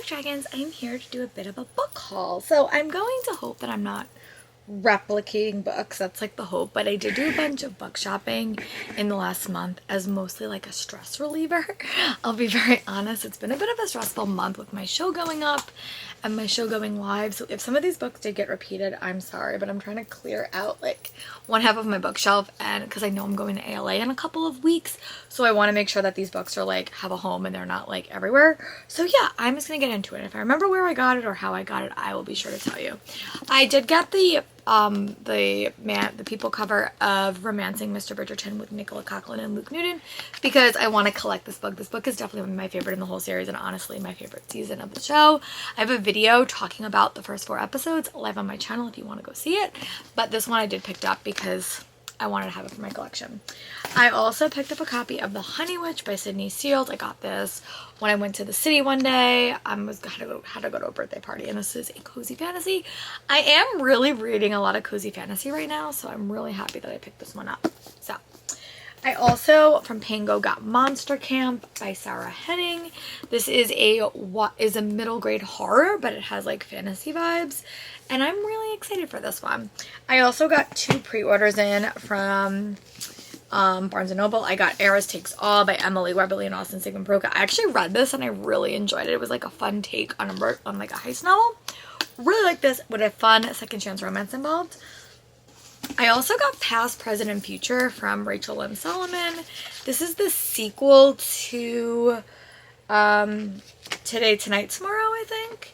Dragons. I'm here to do a bit of a book haul. So I'm going to hope that I'm not replicating books. That's like the hope. But I did do a bunch of book shopping in the last month as mostly like a stress reliever. I'll be very honest. It's been a bit of a stressful month with my show going up and my show going live. So if some of these books did get repeated, I'm sorry. But I'm trying to clear out like one half of my bookshelf, and because I know I'm going to ALA in a couple of weeks, so I want to make sure that these books are like have a home and they're not like everywhere. So yeah, I'm just gonna get into it. If I remember where I got it or how I got it, I will be sure to tell you. I did get the people cover of Romancing Mr. Bridgerton with Nicola Coughlan and Luke Newton because I want to collect this book. This book is definitely my favorite in the whole series and honestly my favorite season of the show. I have a video talking about the first 4 episodes live on my channel if you want to go see it, but this one I did pick up because I wanted to have it for my collection. I also picked up a copy of The Honey Witch by Sydney Seals. I got this when I went to the city one day. I had to go to a birthday party, and this is a cozy fantasy. I am really reading a lot of cozy fantasy right now, so I'm really happy that I picked this one up. So I also from Pango got Monster Camp by Sarah Henning. This is a middle grade horror, but it has like fantasy vibes, and I'm really excited for this one. I also got 2 pre-orders in from Barnes & Noble. I got Eris Takes All by Emily Webberly and Austin Sigmund Broca. I actually read this and I really enjoyed it. It was like a fun take on like a heist novel. Really like this with a fun second chance romance involved. I also got Past, Present, and Future from Rachel Lynn Solomon. This is the sequel to Today, Tonight, Tomorrow, I think.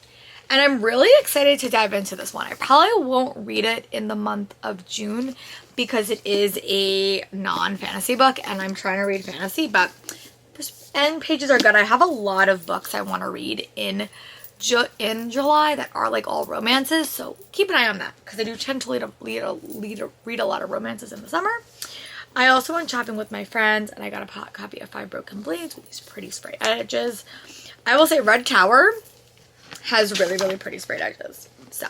And I'm really excited to dive into this one. I probably won't read it in the month of June because it is a non-fantasy book and I'm trying to read fantasy, but the end pages are good. I have a lot of books I want to read in July that are like all romances, so keep an eye on that because I do tend to read a lot of romances in the summer. I also went shopping with my friends and I got a copy of 5 Broken Blades with these pretty sprayed edges. I will say Red Tower has really, really pretty sprayed edges. So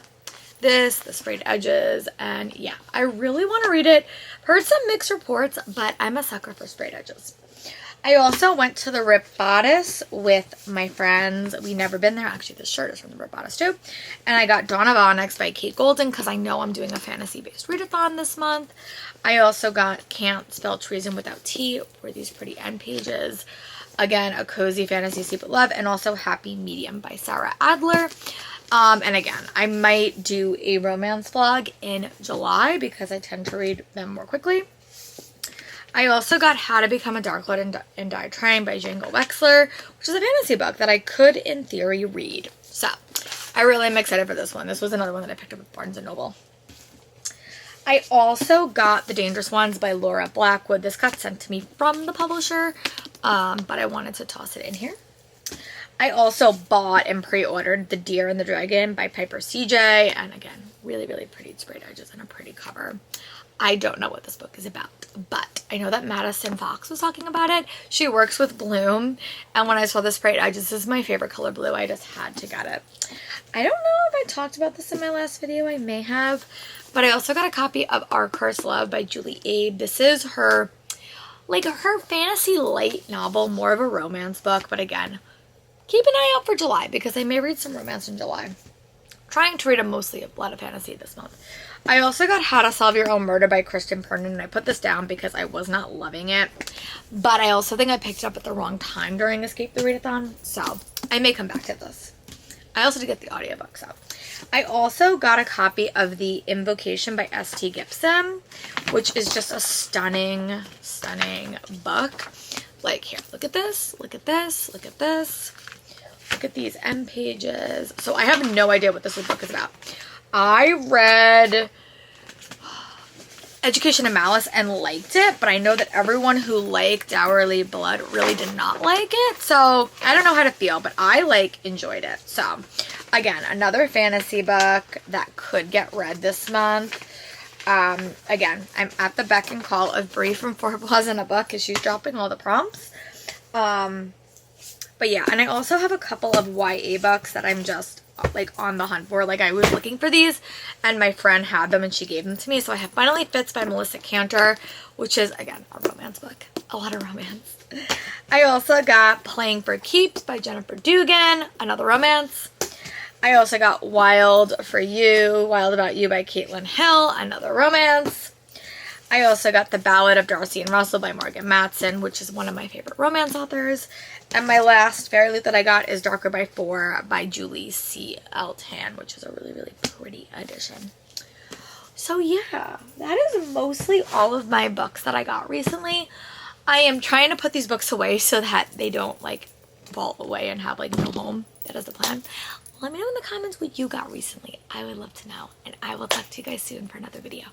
the sprayed edges, and yeah, I really want to read it. Heard some mixed reports, but I'm a sucker for sprayed edges. I also went to the Rip Bodice with my friends. We've never been there. Actually, this shirt is from the Rip Bodice too. And I got Dawn of Onyx by Kate Golden because I know I'm doing a fantasy-based readathon this month. I also got Can't Spell Treason Without Tea for these pretty end pages. Again, a cozy fantasy sleep with love, and also Happy Medium by Sarah Adler. And again, I might do a romance vlog in July because I tend to read them more quickly. I also got How to Become a Dark Lord and Die Trying by Django Wexler, which is a fantasy book that I could, in theory, read. So, I really am excited for this one. This was another one that I picked up at Barnes & Noble. I also got The Dangerous Ones by Laura Blackwood. This got sent to me from the publisher, but I wanted to toss it in here. I also bought and pre-ordered The Deer and the Dragon by Piper CJ, and again, really, really pretty sprayed edges and a pretty cover. I don't know what this book is about, but I know that Madison Fox was talking about it. She works with Bloom, and when I saw the sprayed edges, this is my favorite color blue. I just had to get it. I don't know if I talked about this in my last video. I may have, but I also got a copy of Our Cursed Love by Julie Abe. This is her fantasy light novel, more of a romance book, but again, keep an eye out for July because I may read some romance in July. Trying to read a lot of fantasy this month. I also got How to Solve Your Own Murder by Kristen Pernin, and I put this down because I was not loving it, but I also think I picked it up at the wrong time during Escape the Readathon, so I may come back to this. I also did get the audiobook, so. I also got a copy of The Invocation by S.T. Gibson, which is just a stunning, stunning book. Like, here, look at this, look at this, look at this. Look at these end pages. So I have no idea what this book is about. I read Education and Malice and liked it, but I know that everyone who liked Dourly Blood really did not like it. So I don't know how to feel, but I enjoyed it. So again, another fantasy book that could get read this month. Again, I'm at the beck and call of Brie from Four Paws in a Book because she's dropping all the prompts. But yeah, and I also have a couple of YA books that I'm just like on the hunt for. Like I was looking for these and my friend had them and she gave them to me. So I have Finally Fits by Melissa Cantor, which is again a romance book. A lot of romance. I also got Playing for Keeps by Jennifer Dugan, another romance. I also got Wild for You, Wild About You by Caitlin Hill, another romance. I also got The Ballad of Darcy and Russell by Morgan Matson, which is one of my favorite romance authors. And my last fairy loot that I got is Darker by Four by Julie C. L. Tan, which is a really, really pretty edition. So yeah, that is mostly all of my books that I got recently. I am trying to put these books away so that they don't like fall away and have like no home. That is the plan. Let me know in the comments what you got recently. I would love to know. And I will talk to you guys soon for another video.